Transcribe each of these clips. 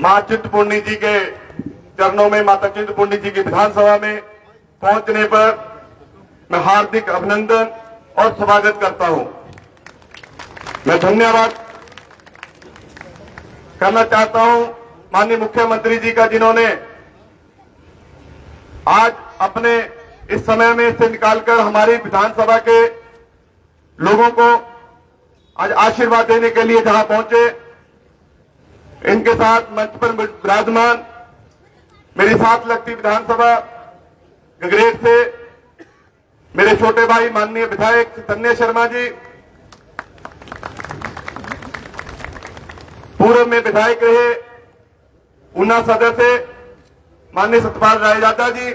मां चिंतपूर्णी जी के चरणों में, माता चिंतपूर्णी जी की विधानसभा में पहुंचने पर मैं हार्दिक अभिनंदन और स्वागत करता हूं। मैं धन्यवाद करना चाहता हूं माननीय मुख्यमंत्री जी का, जिन्होंने आज अपने इस समय में से निकालकर हमारी विधानसभा के लोगों को आज आशीर्वाद देने के लिए जहां पहुंचे। इनके साथ मंच पर विराजमान मेरी साथ लगती विधानसभा गगरेट से मेरे छोटे भाई माननीय विधायक तन्मय शर्मा जी, पूर्व में विधायक रहे ऊना सदर से माननीय सतपाल रायजादा जी,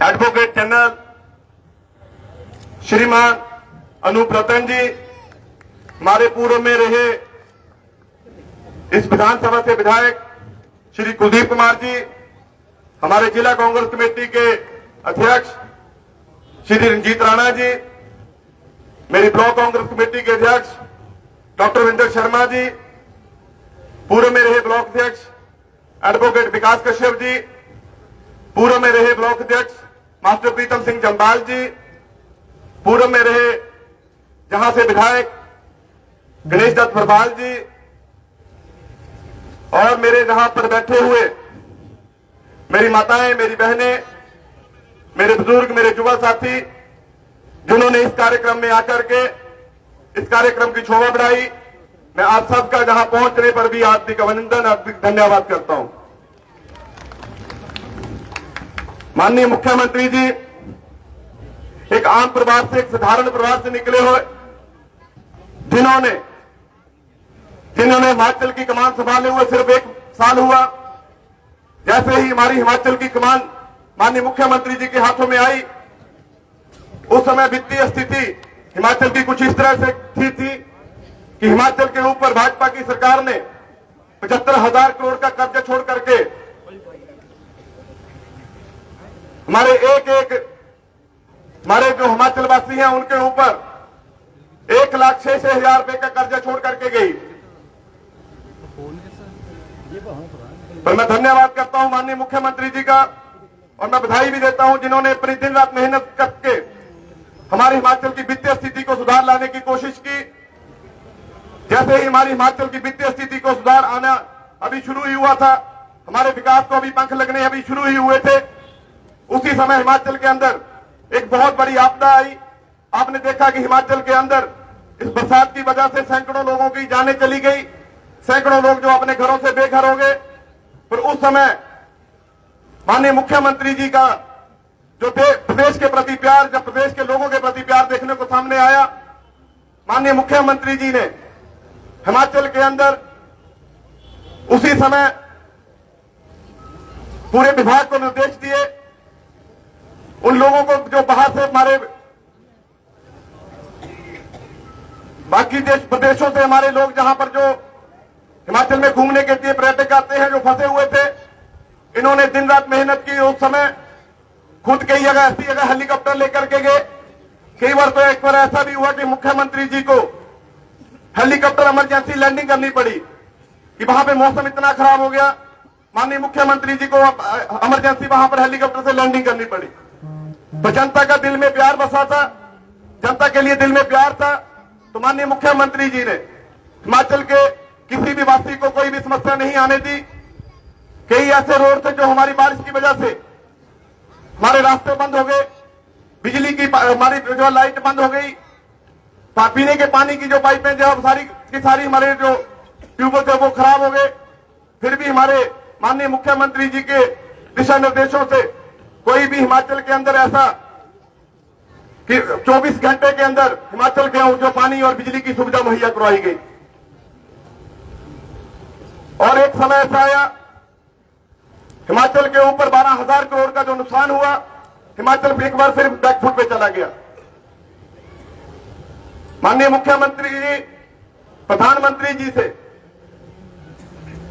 एडवोकेट जनरल श्रीमान अनूप रतन जी, हमारे पूर्व में रहे इस विधानसभा से विधायक श्री कुलदीप कुमार जी, हमारे जिला कांग्रेस कमेटी के अध्यक्ष श्री रंजीत राणा जी, मेरी ब्लॉक कांग्रेस कमेटी के अध्यक्ष डॉक्टर विंदर शर्मा जी, पूर्व में रहे ब्लॉक अध्यक्ष एडवोकेट विकास कश्यप जी, पूर्व में रहे ब्लॉक अध्यक्ष मास्टर प्रीतम सिंह जम्बाल जी, पूर्व में रहे जहां से विधायक गणेश दत्त भरवाल जी, और मेरे जहां पर बैठे हुए मेरी माताएं, मेरी बहनें, मेरे बुजुर्ग, मेरे युवा साथी, जिन्होंने इस कार्यक्रम में आकर के इस कार्यक्रम की शोभा बढ़ाई, मैं आप सबका जहां पहुंचने पर भी हार्दिक अभिनंदन, हार्दिक धन्यवाद करता हूं। माननीय मुख्यमंत्री जी एक आम परिवार से, एक साधारण परिवार से निकले हुए, जिन्होंने हिमाचल की कमान संभाले हुए सिर्फ 1 साल हुआ। जैसे ही हमारी हिमाचल की कमान माननीय मुख्यमंत्री जी के हाथों में आई, उस समय वित्तीय स्थिति हिमाचल की कुछ इस तरह से थी कि हिमाचल के ऊपर भाजपा की सरकार ने 75,000 करोड़ का कर्जा छोड़ करके हमारे जो हिमाचल वासी हैं उनके ऊपर 1,06,000 रुपए का कर्जा छोड़ करके गई। पर मैं धन्यवाद करता हूं माननीय मुख्यमंत्री जी का, और मैं बधाई भी देता हूं जिन्होंने अपनी दिन रात मेहनत करके हमारे हिमाचल की वित्तीय स्थिति को सुधार लाने की कोशिश की। जैसे ही हमारी हिमाचल की वित्तीय स्थिति को सुधार आना अभी शुरू ही हुआ था, हमारे विकास को अभी पंख लगने अभी शुरू ही हुए थे, उसी समय हिमाचल के अंदर एक बहुत बड़ी आपदा आई। आपने देखा कि हिमाचल के अंदर इस बरसात की वजह से सैकड़ों लोगों की जानें चली गई, सैकड़ों लोग जो अपने घरों से बेघर हो गए। पर उस समय माननीय मुख्यमंत्री जी का जो प्रदेश के प्रति प्यार, जब प्रदेश के लोगों के प्रति प्यार देखने को सामने आया, माननीय मुख्यमंत्री जी ने हिमाचल के अंदर उसी समय पूरे विभाग को निर्देश दिए, उन लोगों को जो बाहर से हमारे बाकी प्रदेशों से हमारे लोग जहां पर जो हिमाचल में घूमने के लिए पर्यटक आते हैं, जो फंसे हुए थे, इन्होंने दिन रात मेहनत की। उस समय खुद कई जगह ऐसी जगह हेलीकॉप्टर लेकर के गए। कई बार तो एक बार ऐसा भी हुआ कि मुख्यमंत्री जी को हेलीकॉप्टर इमरजेंसी लैंडिंग करनी पड़ी कि वहां पे मौसम इतना खराब हो गया, माननीय मुख्यमंत्री जी को इमरजेंसी वहां पर हेलीकॉप्टर से लैंडिंग करनी पड़ी। तो जनता का दिल में प्यार बसा था, जनता के लिए दिल में प्यार था, तो माननीय मुख्यमंत्री जी ने हिमाचल के किसी भी वासी को कोई भी समस्या नहीं आने दी। कई ऐसे रोड थे जो हमारी बारिश की वजह से हमारे रास्ते बंद हो गए, बिजली की हमारी जो लाइट बंद हो गई, पीने के पानी की जो पाइपें जो सारी हमारे जो ट्यूबवेल थे वो खराब हो गए। फिर भी हमारे माननीय मुख्यमंत्री जी के दिशा निर्देशों से कोई भी हिमाचल के अंदर ऐसा कि 24 घंटे के अंदर हिमाचल के जो पानी और बिजली की सुविधा मुहैया करवाई गई। और एक समय ऐसा आया, हिमाचल के ऊपर 12,000 करोड़ का जो नुकसान हुआ, हिमाचल एक बार फिर बैकफुट पे चला गया। माननीय मुख्यमंत्री जी प्रधानमंत्री जी से,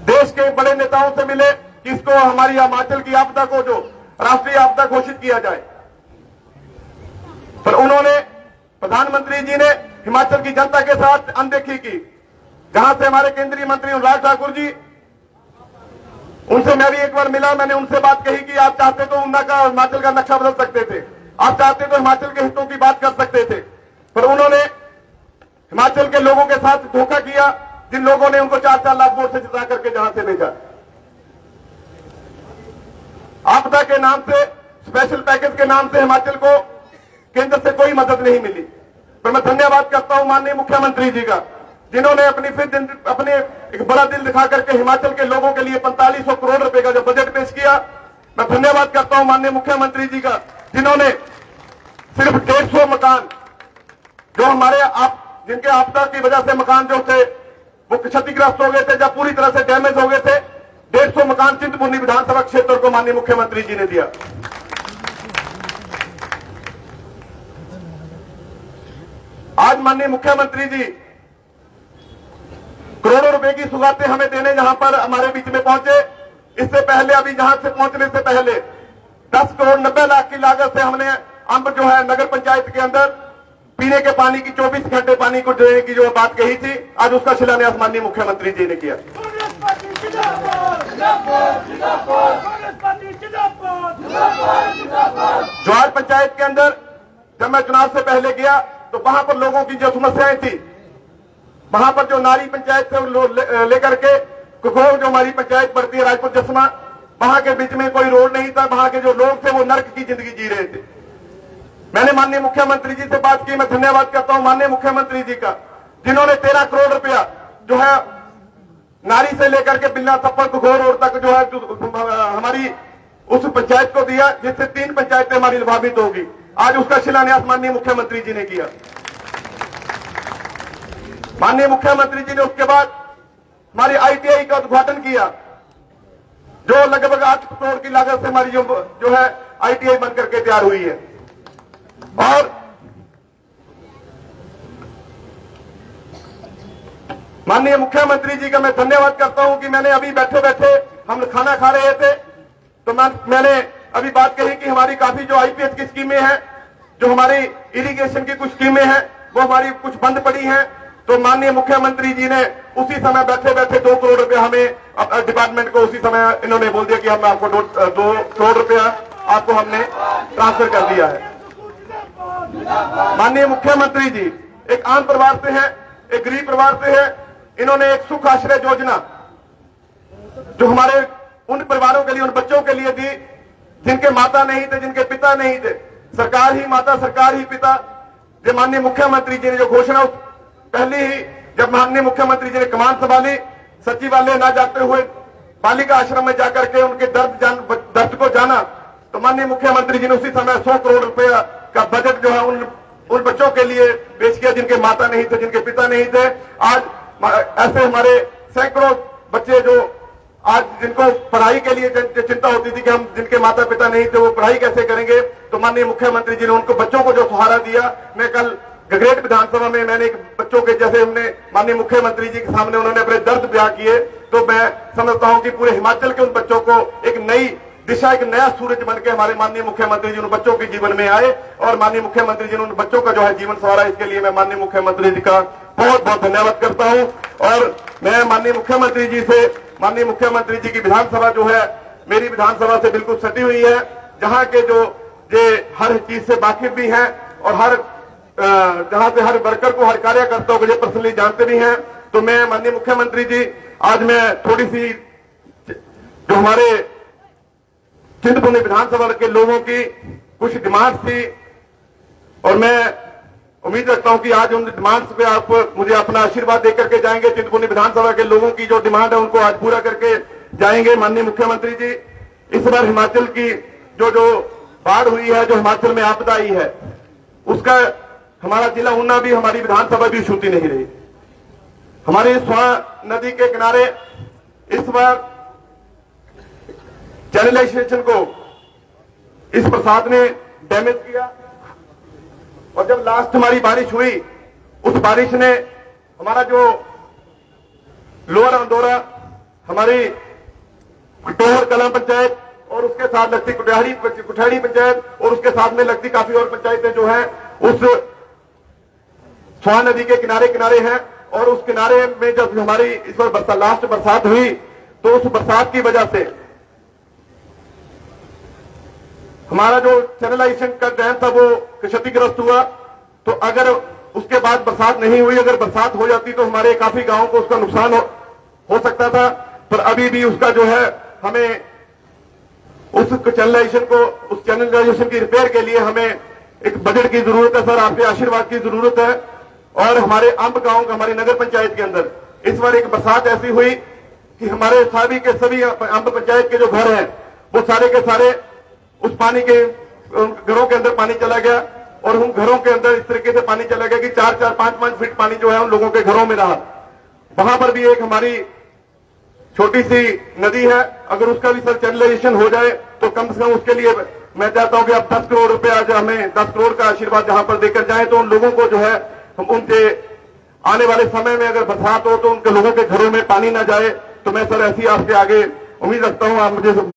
देश के बड़े नेताओं से मिले कि इसको हमारी हिमाचल की आपदा को जो राष्ट्रीय आपदा घोषित किया जाए, पर उन्होंने प्रधानमंत्री जी ने हिमाचल की जनता के साथ अनदेखी की। जहां से हमारे केंद्रीय मंत्री अनुराग ठाकुर जी, उनसे मैं भी एक बार मिला। मैंने उनसे बात कही कि आप चाहते तो ऊना का हिमाचल का नक्शा बदल सकते थे, आप चाहते तो हिमाचल के हितों की बात कर सकते थे, पर उन्होंने हिमाचल के लोगों के साथ धोखा किया, जिन लोगों ने उनको 4-4 लाख वोट से जिता करके जहां से भेजा। आपदा के नाम से, स्पेशल पैकेज के नाम से हिमाचल को केंद्र से कोई मदद नहीं मिली। पर मैं धन्यवाद करता हूं माननीय मुख्यमंत्री जी का, जिन्होंने अपने एक बड़ा दिल दिखा करके हिमाचल के लोगों के लिए 4500 करोड़ रुपए का जो बजट पेश किया। मैं धन्यवाद करता हूं माननीय मुख्यमंत्री जी का, जिन्होंने सिर्फ 150 मकान जो जिनके आपदा की वजह से मकान जो थे वो क्षतिग्रस्त हो गए थे, जब पूरी तरह से डैमेज हो गए थे, 150 मकान चिंतपूर्णी विधानसभा क्षेत्र को माननीय मुख्यमंत्री जी ने दिया। आज माननीय मुख्यमंत्री जी करोड़ों रुपए की सौगातें हमें देने जहां पर हमारे बीच में पहुंचे, इससे पहले अभी जहां से पहुंचने से पहले 10 करोड़ 90 लाख की लागत से हमने अंब जो है नगर पंचायत के अंदर पीने के पानी की 24 घंटे पानी को देने की जो बात कही थी, आज उसका शिलान्यास माननीय मुख्यमंत्री जी ने किया। ज्वार पंचायत के अंदर जब मैं चुनाव से पहले गया तो वहां पर लोगों की जो समस्याएं थी, वहां पर जो नारी पंचायत से लेकर के कुकोर जो हमारी पंचायत पड़ती है राजपुर जसमा, वहां के बीच में कोई रोड नहीं था, वहां के जो लोग थे वो नर्क की जिंदगी जी रहे थे। मैंने माननीय मुख्यमंत्री जी से बात की। मैं धन्यवाद करता हूं माननीय मुख्यमंत्री जी का, जिन्होंने 13 करोड़ रुपया जो है नारी से लेकर के बिल्ला तप्पल कुकोर रोड तक जो है हमारी उस पंचायत को दिया, जिससे 3 पंचायतें हमारी लाभान्वित होगी। आज उसका शिलान्यास माननीय मुख्यमंत्री जी ने किया। माननीय मुख्यमंत्री जी ने उसके बाद हमारी ITI का उद्घाटन किया, जो लगभग 8 करोड़ की लागत से हमारी जो है ITI बनकर के तैयार हुई है। और माननीय मुख्यमंत्री जी का मैं धन्यवाद करता हूं कि मैंने अभी बैठे बैठे हम खाना खा रहे थे तो मैंने अभी बात कही कि हमारी काफी जो IPS की स्कीमें हैं, जो हमारी इरिगेशन की कुछ स्कीमें हैं, वो हमारी कुछ बंद पड़ी हैं। तो माननीय मुख्यमंत्री जी ने उसी समय बैठे बैठे 2 करोड़ रुपया हमें डिपार्टमेंट को उसी समय इन्होंने बोल दिया कि हम आपको 2 करोड़ रुपया आपको हमने ट्रांसफर कर दिया है। माननीय मुख्यमंत्री जी एक आम परिवार से है, एक गरीब परिवार से है। इन्होंने एक सुख आश्रय योजना जो हमारे उन परिवारों के लिए, उन बच्चों के लिए दी जिनके माता नहीं थे, जिनके पिता नहीं थे। सरकार ही माता, सरकार ही पिता। जो माननीय मुख्यमंत्री जी ने जो घोषणा पहले ही जब माननीय मुख्यमंत्री जी ने कमान संभाली, सचिवालय ना जाते हुए बालिका आश्रम में जाकर के उनके दर्द को जाना, तो माननीय मुख्यमंत्री जी ने उसी समय 100 करोड़ रुपया का बजट जो है उन बच्चों के लिए पेश किया जिनके माता नहीं थे, जिनके पिता नहीं थे। आज ऐसे हमारे सैकड़ों बच्चे जो आज जिनको पढ़ाई के लिए चिंता होती थी कि हम जिनके माता पिता नहीं थे वो पढ़ाई कैसे करेंगे, तो माननीय मुख्यमंत्री जी ने उनको बच्चों को जो सहारा दिया। मैं कल गगरेट विधानसभा में मैंने एक बच्चों के जैसे हमने माननीय मुख्यमंत्री जी के सामने उन्होंने अपने दर्द बयां किए, तो मैं समझता हूं कि पूरे हिमाचल के उन बच्चों को एक नई दिशा, एक नया सूरज बन के हमारे माननीय मुख्यमंत्री जी उन बच्चों के जीवन में आए और माननीय मुख्यमंत्री जी ने उन बच्चों का जो है जीवन संवारा। इसके लिए मैं माननीय मुख्यमंत्री जी का बहुत बहुत धन्यवाद करता हूं। और मैं माननीय मुख्यमंत्री जी से, माननीय मुख्यमंत्री जी की विधानसभा जो है मेरी विधानसभा से बिल्कुल सटी हुई है, जहां के जो हर चीज से वाकिफ भी हैं और जहां से हर वर्कर को, हर कार्यकर्ता को पर्सनली जानते भी हैं। तो मैं माननीय मुख्यमंत्री जी, आज मैं थोड़ी सी जो हमारे चिंतपूर्णी विधानसभा के लोगों की कुछ डिमांड्स थी और मैं उम्मीद रखता हूं कि आज उन डिमांड्स पे आप मुझे अपना आशीर्वाद देकर के जाएंगे। चिंतपूर्णी विधानसभा के लोगों की जो डिमांड है उनको आज पूरा करके जाएंगे माननीय मुख्यमंत्री जी। इस बार हिमाचल की जो बाढ़ हुई है, जो हिमाचल में आपदा आई है, उसका हमारा जिला ऊना भी, हमारी विधानसभा भी छूती नहीं रही। हमारी स्वां नदी के किनारे इस बार चैनलाइजेशन को इस प्रसाद ने डैमेज किया और जब लास्ट हमारी बारिश हुई, उस बारिश ने हमारा जो लोअर अंदौरा, हमारी टोहर कला पंचायत और उसके साथ लगती कुठेड़ी पंचायत और उसके साथ में लगती काफी और पंचायतें जो हैं उस स्वां नदी के किनारे किनारे हैं और उस किनारे में जब हमारी इस बार लास्ट बरसात हुई तो उस बरसात की वजह से हमारा जो चैनलाइजेशन का डैम था वो क्षतिग्रस्त हुआ। तो अगर उसके बाद बरसात नहीं हुई, अगर बरसात हो जाती तो हमारे काफी गांवों को उसका नुकसान हो सकता था। पर अभी भी उसका जो है हमें उस चैनलाइजेशन की रिपेयर के लिए हमें एक बजट की जरूरत है सर, आपके आशीर्वाद की जरूरत है। और हमारे अंब गांव हमारी नगर पंचायत के अंदर इस बार एक बरसात ऐसी हुई कि हमारे सभी के सभी अंब पंचायत के जो घर हैं वो सारे के सारे उस पानी के घरों के अंदर पानी चला गया। और उन घरों के अंदर इस तरीके से पानी चला गया कि 4-4, 5-5 फीट पानी जो है उन लोगों के घरों में रहा। वहां पर भी एक हमारी छोटी सी नदी है, अगर उसका भी सर चैनलाइजेशन हो जाए तो कम से कम उसके लिए मैं चाहता हूं कि अब 10 करोड़ रुपए आज हमें 10 करोड़ का आशीर्वाद जहां पर देकर जाए तो उन लोगों को जो है हम उनके आने वाले समय में अगर बरसात हो तो उनके लोगों के घरों में पानी ना जाए। तो मैं सर ऐसी आपके आगे उम्मीद रखता हूं, आप मुझे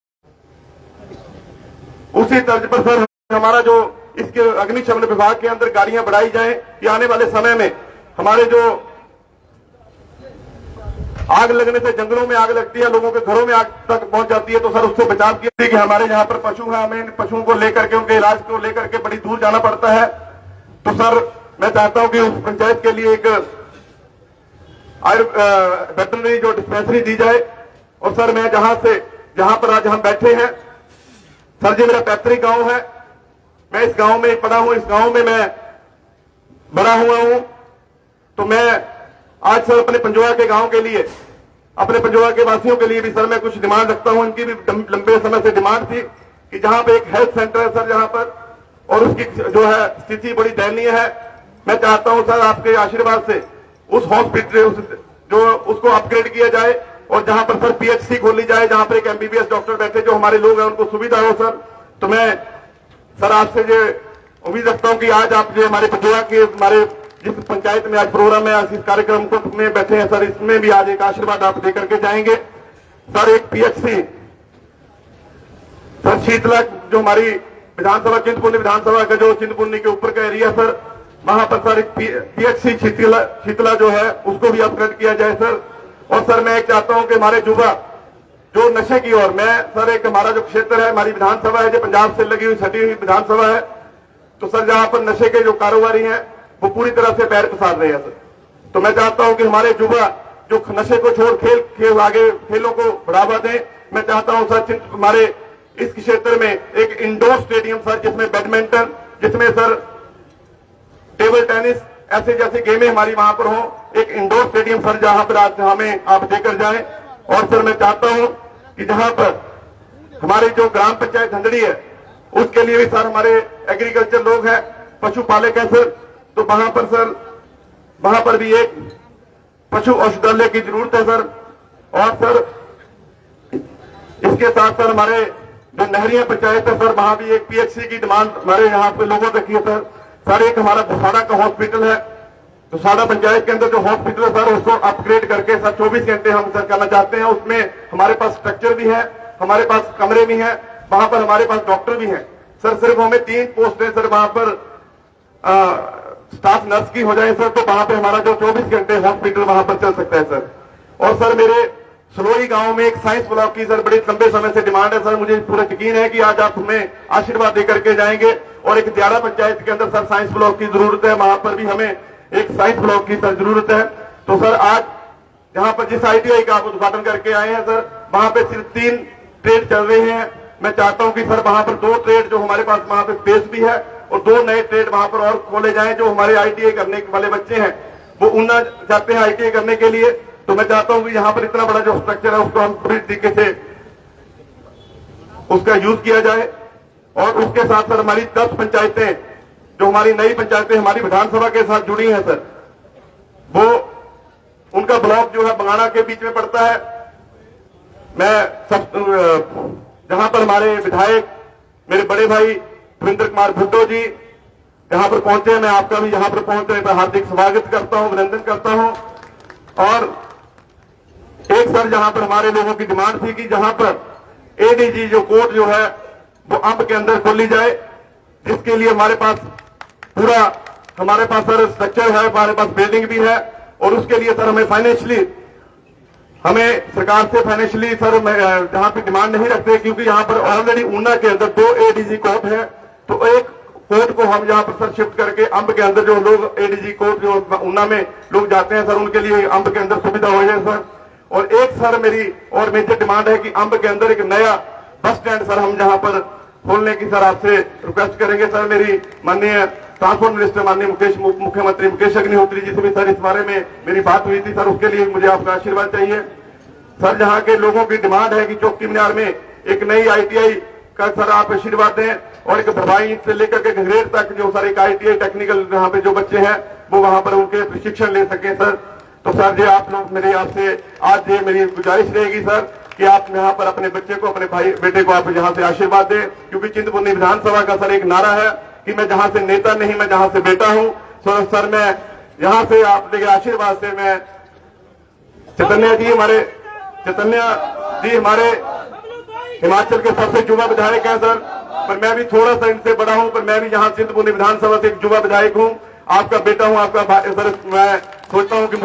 उसी तर्ज पर सर हमारा जो इसके अग्निशमन विभाग के अंदर गाड़ियां बढ़ाई जाए कि आने वाले समय में हमारे जो आग लगने से जंगलों में आग लगती है, लोगों के घरों में आग तक पहुंच जाती है, तो सर उससे बचाव किया कि हमारे यहाँ पर पशु हैं, हमें पशुओं को लेकर के उनके इलाज को लेकर के बड़ी दूर जाना पड़ता है। तो सर मैं चाहता हूं कि उस पंचायत के लिए एक वेटरनरी जो डिस्पेंसरी दी जाए। और सर मैं जहां पर आज हम बैठे हैं सर जी मेरा पैतृक गांव है, मैं इस गांव में पढ़ा हूं, इस गांव में मैं बड़ा हुआ हूं। तो मैं आज सर अपने पंजोआ के गांव के लिए, अपने पंजोआ के वासियों के लिए भी सर मैं कुछ डिमांड रखता हूं। इनकी भी लंबे समय से डिमांड थी कि जहां पे एक हेल्थ सेंटर है सर जहां पर, और उसकी जो है स्थिति बड़ी दयनीय है। मैं चाहता हूं सर आपके आशीर्वाद से उस हॉस्पिटल जो उसको अपग्रेड किया जाए और जहां पर सर पीएचसी खोली जाए, जहां पर एक एमबीबीएस डॉक्टर बैठे जो हमारे लोग हैं उनको सुविधा हो सर। तो मैं सर आपसे ये उम्मीद रखता हूं कि आज आप जो हमारे पंजोआ के हमारे जिस पंचायत में आज प्रोग्राम है, इस कार्यक्रम को में बैठे हैं सर, इसमें भी आज एक आशीर्वाद आप देकर के जाएंगे सर। एक पीएचसी सर शीतला जो हमारी विधानसभा चिंतपूर्णी विधानसभा का जो चिंतपूर्णी के ऊपर का एरिया सर, वहां पर सर एक पीएचसी शीतला जो है उसको भी अपग्रेड किया जाए सर। और सर मैं एक चाहता हूं कि हमारे युवा जो नशे की ओर, मैं सर एक हमारा जो क्षेत्र है, हमारी विधानसभा है जो पंजाब से लगी हुई सटी हुई विधानसभा है, तो सर जहां पर नशे के जो कारोबारी हैं वो पूरी तरह से पैर पसार रहे हैं सर। तो मैं चाहता हूं कि हमारे युवा जो नशे को छोड़ खेल आगे खेलों को बढ़ावा दें। मैं चाहता हूं सर हमारे इस क्षेत्र में एक इंडोर स्टेडियम सर, जिसमें बैडमिंटन, जिसमें सर टेबल टेनिस, ऐसे जैसे गेमें हमारी वहां पर हो, एक इंडोर स्टेडियम सर जहां पर आज हमें आप देकर जाएं। और सर मैं चाहता हूं कि जहां पर हमारी जो ग्राम पंचायत धंधड़ी है उसके लिए भी सर हमारे एग्रीकल्चर लोग हैं, पशुपालक हैं सर, तो वहां पर सर वहां पर भी एक पशु औषधालय की जरूरत है सर। और सर इसके साथ सर हमारे जो नहरिया पंचायत है सर, वहां भी एक पीएचसी की डिमांड हमारे यहाँ पे लोगों तक है सर। सर एक हमारा धुसाड़ा का हॉस्पिटल है, धुसाड़ा पंचायत के अंदर जो हॉस्पिटल है सर उसको अपग्रेड करके सर 24 घंटे हम सर करना चाहते हैं। उसमें हमारे पास स्ट्रक्चर भी है, हमारे पास कमरे भी हैं, वहां पर हमारे पास डॉक्टर भी हैं सर। सिर्फ हमें 3 पोस्ट है सर वहां पर स्टाफ नर्स की हो जाए सर, तो वहां पे हमारा जो 24 घंटे हॉस्पिटल वहां पर चल सकता है सर। और सर मेरे सलोई गांव में एक साइंस ब्लॉक की सर बड़ी लंबे समय से डिमांड है सर, मुझे पूरा यकीन है कि आज आप हमें आशीर्वाद देकर के जाएंगे। और एक दियारा पंचायत के अंदर सर साइंस ब्लॉक की जरूरत है, वहां पर भी हमें एक साइंस ब्लॉक की सर जरूरत है। तो सर आज जहां पर जिस आईटीआई का आप उद्घाटन करके आए हैं सर, वहां पे सिर्फ 3 ट्रेड चल रहे हैं। मैं चाहता हूं कि सर वहां पर 2 ट्रेड जो हमारे पास वहां पे स्पेस भी है और 2 नए ट्रेड वहां पर और खोले जाएं। जो हमारे आईटीआई करने वाले बच्चे हैं वो उन्ना चाहते हैं आईटीआई करने के लिए, तो मैं चाहता हूं कि यहाँ पर इतना बड़ा जो स्ट्रक्चर है उसको हम पूरी तरीके से उसका यूज किया जाए। और उसके साथ सर हमारी 10 पंचायतें जो हमारी नई पंचायतें हमारी विधानसभा के साथ जुड़ी हैं सर, वो उनका ब्लॉक जो है बंगाणा के बीच में पड़ता है। मैं सब जहां पर हमारे विधायक मेरे बड़े भाई सुरेंद्र कुमार भुट्टो जी जहां पर पहुंचे हैं, मैं आपका भी यहां पर पहुंचने पर हार्दिक स्वागत करता हूं, अभिनंदन करता हूं। और एक सर जहां पर हमारे लोगों की डिमांड थी कि जहां पर एडीजी जो कोर्ट जो है वो अंब के अंदर खोली जाए, जिसके लिए हमारे पास पूरा हमारे पास सर स्ट्रक्चर है, हमारे पास बिल्डिंग भी है और उसके लिए सर हमें सरकार से फाइनेंशियली सर जहां पे डिमांड नहीं रखते, क्योंकि यहाँ पर ऑलरेडी ऊना के अंदर 2 एडीजी कोर्ट है। तो एक कोर्ट को हम यहाँ पर सर शिफ्ट करके अंब के अंदर जो लोग एडीजी कोर्ट जो ऊना में लोग जाते हैं सर, उनके लिए अंब के अंदर सुविधा हो जाए सर। और एक सर मेरी और मेजर डिमांड है कि अंब के अंदर एक नया बस स्टैंड सर हम जहां पर खोलने की सर आपसे रिक्वेस्ट करेंगे सर। मेरी माननीय ट्रांसपोर्ट मिनिस्टर माननीय मुख्यमंत्री मुकेश अग्निहोत्री जी से भी सर इस बारे में मेरी बात हुई थी सर, उसके लिए मुझे आपका आशीर्वाद चाहिए सर। जहां के लोगों की डिमांड है कि चौकी मीनार में एक नई आईटीआई का सर आप आशीर्वाद दें, और एक भरवाई से लेकर के ग्रेड तक जो सर एक आईटीआई टेक्निकल जहां पे जो बच्चे हैं वो वहां पर उनके प्रशिक्षण ले सके सर। तो सर जी आप लोग मेरे आपसे आज ये मेरी गुजारिश रहेगी सर कि आप यहाँ पर अपने बच्चे को, अपने भाई बेटे को आप यहाँ से आशीर्वाद दें, क्योंकि चिंतपूर्णी विधानसभा का सर एक नारा है कि मैं जहां से नेता नहीं, मैं जहां से बेटा हूं। सर मैं यहाँ से आपके आशीर्वाद से मैं चैतन्य जी हमारे हिमाचल के सबसे युवा विधायक हैं सर, पर मैं भी थोड़ा सा इनसे बड़ा हूं, पर मैं भी यहाँ चिंतपूर्णी विधानसभा से एक युवा विधायक हूं, आपका बेटा हूं, आपका सर। मैं सोचता हूं कि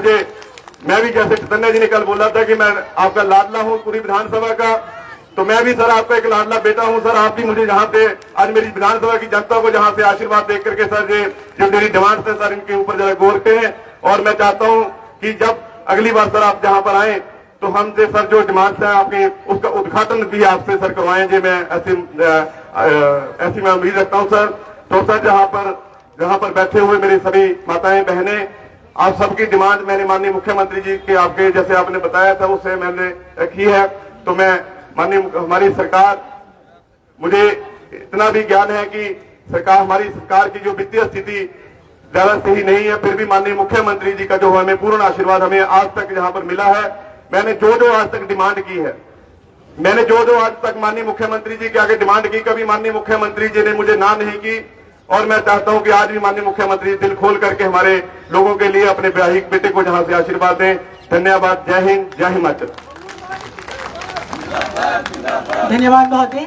मैं भी जैसे चैतन्य जी ने कल बोला था कि मैं आपका लाडला हूं पूरी विधानसभा का, तो मैं भी सर आपका एक लाडला बेटा हूं सर। आप भी मुझे जहां से आज मेरी विधानसभा की जनता को जहां से आशीर्वाद देख करके सर ये जो मेरी डिमांड है सर इनके ऊपर जरा गौर करें। और मैं चाहता हूं कि जब अगली बार सर आप जहां पर आए तो हमसे सर जो डिमांड्स है आपके उसका उद्घाटन भी आपसे सर करवाएं जी, मैं ऐसी मैं उम्मीद रखता हूं सर। तो सर जहां पर बैठे हुए मेरी सभी माताएं बहनें, आप सबकी डिमांड मैंने माननीय मुख्यमंत्री जी के आपके जैसे आपने बताया था उससे मैंने रखी है। तो मैं माननीय हमारी सरकार, मुझे इतना भी ज्ञान है कि हमारी सरकार की जो वित्तीय स्थिति ज्यादा सही नहीं है, फिर भी माननीय मुख्यमंत्री जी का जो हमें पूर्ण आशीर्वाद हमें आज तक जहां पर मिला है। मैंने जो आज तक डिमांड की है, मैंने जो आज तक माननीय मुख्यमंत्री जी के आगे डिमांड की, कभी माननीय मुख्यमंत्री जी ने मुझे ना नहीं की। और मैं चाहता हूं कि आज भी माननीय मुख्यमंत्री दिल खोल करके हमारे लोगों के लिए अपने बेटे को जहां से आशीर्वाद दें। धन्यवाद। जय हिंद, जय हिमाचल। धन्यवाद महोदय।